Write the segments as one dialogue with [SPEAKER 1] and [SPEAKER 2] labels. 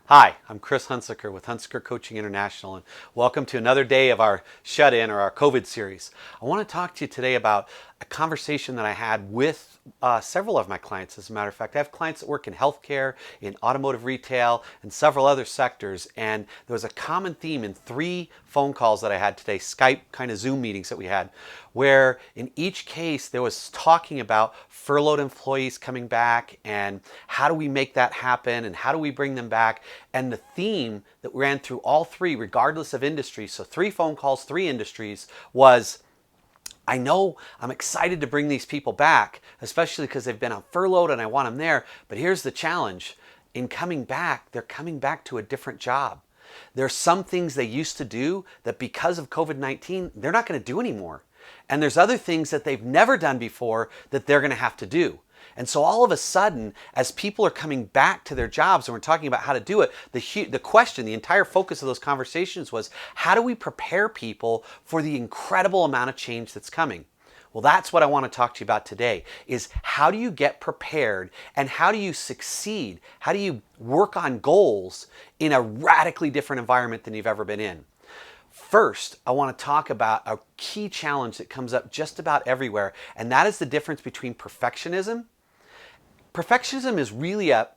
[SPEAKER 1] Hi, I'm Chris Hunsaker with Hunsaker Coaching International, and welcome to another day of our shut-in or our COVID series. I want to talk to you today about a conversation that I had with several of my clients. As a matter of fact, I have clients that work in healthcare, in automotive retail, and several other sectors, and there was a common theme in 3 phone calls that I had today, Skype kind of Zoom meetings that we had, where in each case there was talking about furloughed employees coming back and how do we make that happen and how do we bring them back. And the theme that ran through all 3, regardless of industry, so 3 phone calls, 3 industries, was I know I'm excited to bring these people back, especially because they've been on furloughed and I want them there. But here's the challenge. In coming back, they're coming back to a different job. There's some things they used to do that because of COVID-19, they're not going to do anymore. And there's other things that they've never done before that they're going to have to do. And so all of a sudden, as people are coming back to their jobs and we're talking about how to do it, the question, the entire focus of those conversations was, how do we prepare people for the incredible amount of change that's coming? Well, that's what I want to talk to you about today, is how do you get prepared and how do you succeed? How do you work on goals in a radically different environment than you've ever been in? First, I want to talk about a key challenge that comes up just about everywhere, and that is the difference between perfectionism. Perfectionism is really a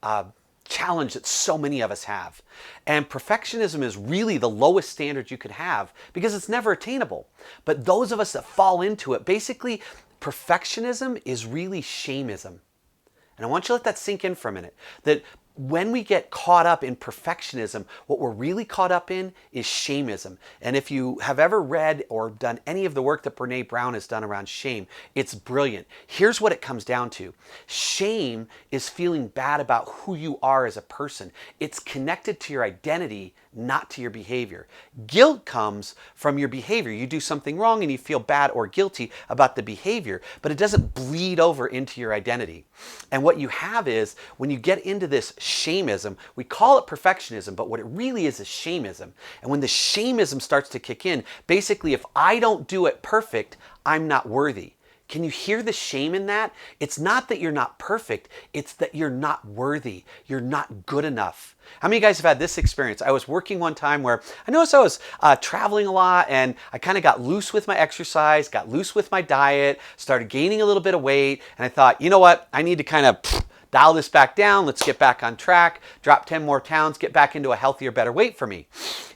[SPEAKER 1] challenge that so many of us have. And perfectionism is really the lowest standard you could have because it's never attainable. But those of us that fall into it, basically, perfectionism is really shameism. And I want you to let that sink in for a minute. That when we get caught up in perfectionism, what we're really caught up in is shameism. And if you have ever read or done any of the work that Brene Brown has done around shame, it's brilliant. Here's what it comes down to. Shame is feeling bad about who you are as a person. It's connected to your identity, not to your behavior. Guilt comes from your behavior. You do something wrong and you feel bad or guilty about the behavior, but it doesn't bleed over into your identity. And what you have is, when you get into this shameism, we call it perfectionism, but what it really is shameism. And when the shameism starts to kick in, basically, if I don't do it perfect, I'm not worthy. Can you hear the shame in that? It's not that you're not perfect, it's that you're not worthy. You're not good enough. How many of you guys have had this experience? I was working one time where I noticed I was traveling a lot and I kind of got loose with my exercise, got loose with my diet, started gaining a little bit of weight, and I thought, you know what? I need to kind of dial this back down. Let's get back on track, drop 10 more pounds, get back into a healthier, better weight for me.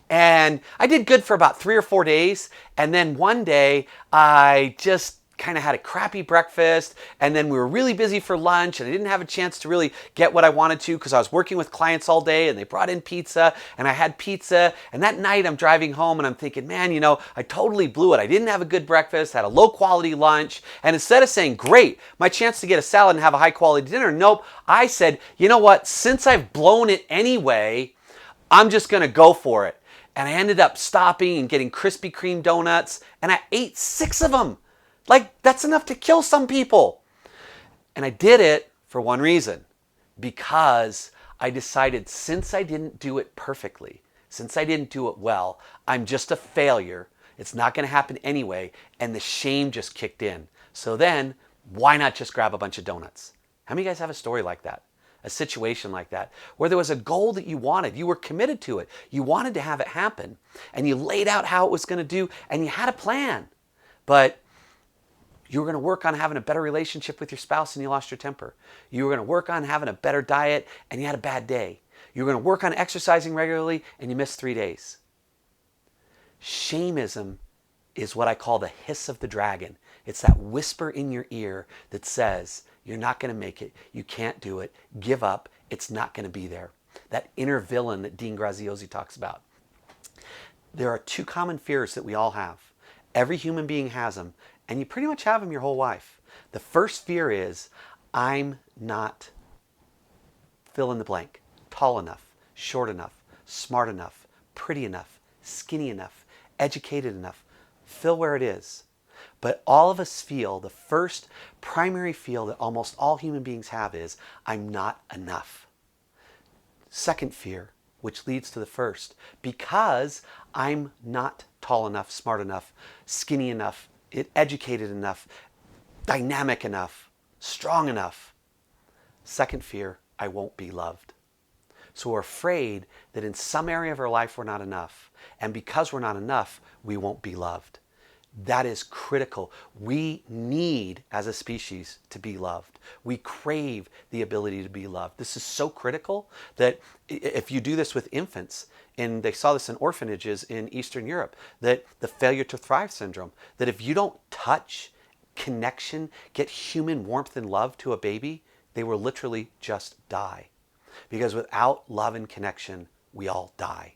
[SPEAKER 1] And I did good for about 3 or 4 days. And then one day I just kind of had a crappy breakfast, and then we were really busy for lunch and I didn't have a chance to really get what I wanted to because I was working with clients all day and they brought in pizza and I had pizza, and that night I'm driving home and I'm thinking, man, I totally blew it. I didn't have a good breakfast, had a low quality lunch, and instead of saying, great, my chance to get a salad and have a high quality dinner, nope, I said, you know what, since I've blown it anyway, I'm just gonna go for it. And I ended up stopping and getting Krispy Kreme donuts, and I ate 6 of them. Like, that's enough to kill some people. And I did it for one reason. Because I decided, since I didn't do it perfectly, since I didn't do it well, I'm just a failure. It's not going to happen anyway. And the shame just kicked in. So then, why not just grab a bunch of donuts? How many of you guys have a story like that? A situation like that, where there was a goal that you wanted, you were committed to it, you wanted to have it happen, and you laid out how it was going to do, and you had a plan. But you were going to work on having a better relationship with your spouse and you lost your temper. You were going to work on having a better diet and you had a bad day. You were going to work on exercising regularly and you missed 3 days. Shameism is what I call the hiss of the dragon. It's that whisper in your ear that says, you're not going to make it, you can't do it, give up, it's not going to be there. That inner villain that Dean Graziosi talks about. There are 2 common fears that we all have. Every human being has them, and you pretty much have them your whole life. The first fear is, I'm not, fill in the blank, tall enough, short enough, smart enough, pretty enough, skinny enough, educated enough. Fill where it is. But all of us feel, the first primary feel that almost all human beings have is, I'm not enough. Second fear, which leads to the first, because I'm not tall enough, smart enough, skinny enough, educated enough, dynamic enough, strong enough. Second fear, I won't be loved. So we're afraid that in some area of our life we're not enough. And because we're not enough, we won't be loved. That is critical. We need, as a species, to be loved. We crave the ability to be loved. This is so critical that if you do this with infants, and they saw this in orphanages in Eastern Europe, that the failure to thrive syndrome, that if you don't touch, connection, get human warmth and love to a baby, they will literally just die. Because without love and connection, we all die.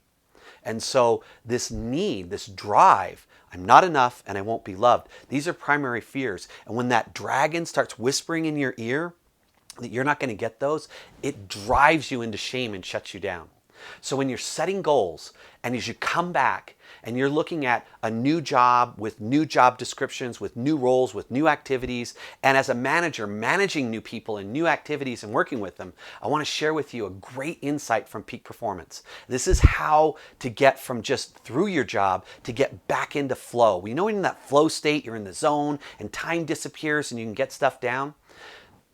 [SPEAKER 1] And so this need, this drive, I'm not enough and I won't be loved. These are primary fears. And when that dragon starts whispering in your ear that you're not going to get those, it drives you into shame and shuts you down. So when you're setting goals and as you come back and you're looking at a new job with new job descriptions, with new roles, with new activities, and as a manager managing new people and new activities and working with them, I want to share with you a great insight from Peak Performance. This is how to get from just through your job to get back into flow. We know in that flow state, you're in the zone and time disappears and you can get stuff down.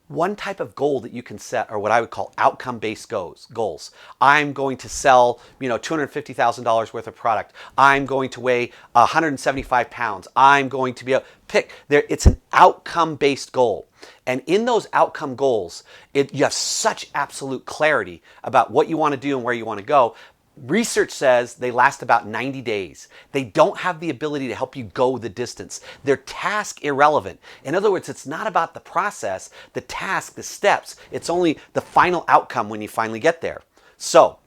[SPEAKER 1] One type of goal that you can set are what I would call outcome-based goals. I'm going to sell, $250,000 worth of product. I'm going to weigh 175 pounds. I'm going to be able to pick there. It's an outcome-based goal. And in those outcome goals, you have such absolute clarity about what you want to do and where you want to go. Research says they last about 90 days. They don't have the ability to help you go the distance. They're task irrelevant. In other words, it's not about the process, the task, the steps. It's only the final outcome when you finally get there. So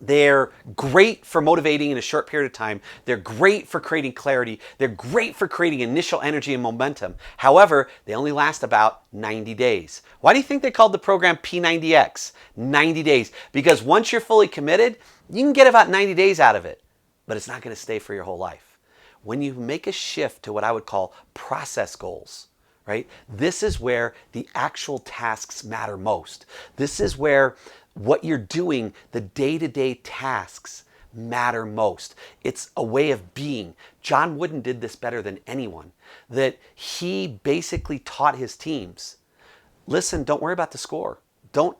[SPEAKER 1] they're great for motivating in a short period of time. They're great for creating clarity. They're great for creating initial energy and momentum. However, they only last about 90 days. Why do you think they called the program P90X? 90 days. Because once you're fully committed, you can get about 90 days out of it, but it's not going to stay for your whole life. When you make a shift to what I would call process goals, right? This is where the actual tasks matter most. This is where what you're doing, the day-to-day tasks, matter most. It's a way of being. John Wooden did this better than anyone, that he basically taught his teams, listen, don't worry about the score.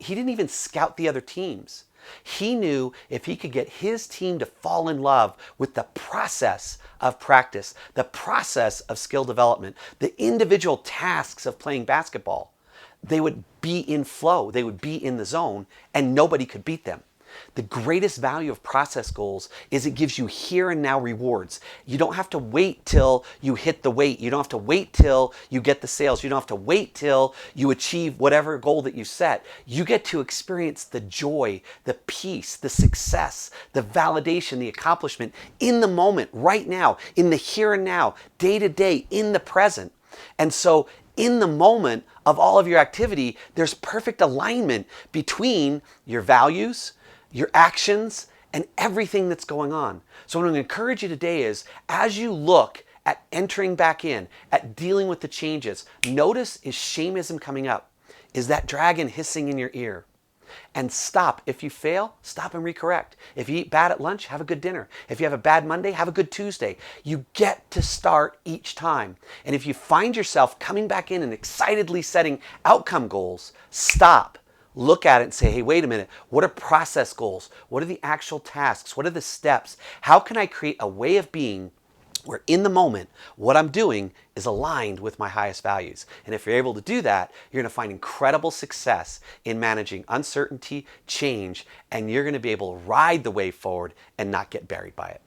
[SPEAKER 1] He didn't even scout the other teams. He knew if he could get his team to fall in love with the process of practice, the process of skill development, the individual tasks of playing basketball, they would be in flow, they would be in the zone, and nobody could beat them. The greatest value of process goals is it gives you here and now rewards. You don't have to wait till you hit the weight. You don't have to wait till you get the sales. You don't have to wait till you achieve whatever goal that you set. You get to experience the joy, the peace, the success, the validation, the accomplishment in the moment, right now, in the here and now, day to day, in the present. And so in the moment of all of your activity, there's perfect alignment between your values, your actions, and everything that's going on. So what I'm going to encourage you today is, as you look at entering back in, at dealing with the changes, notice, is shamism coming up? Is that dragon hissing in your ear? And stop. If you fail, stop and recorrect. If you eat bad at lunch, have a good dinner. If you have a bad Monday, have a good Tuesday. You get to start each time. And if you find yourself coming back in and excitedly setting outcome goals, stop. Look at it and say, hey, wait a minute. What are process goals? What are the actual tasks? What are the steps? How can I create a way of being where in the moment, what I'm doing is aligned with my highest values? And if you're able to do that, you're going to find incredible success in managing uncertainty, change, and you're going to be able to ride the wave forward and not get buried by it.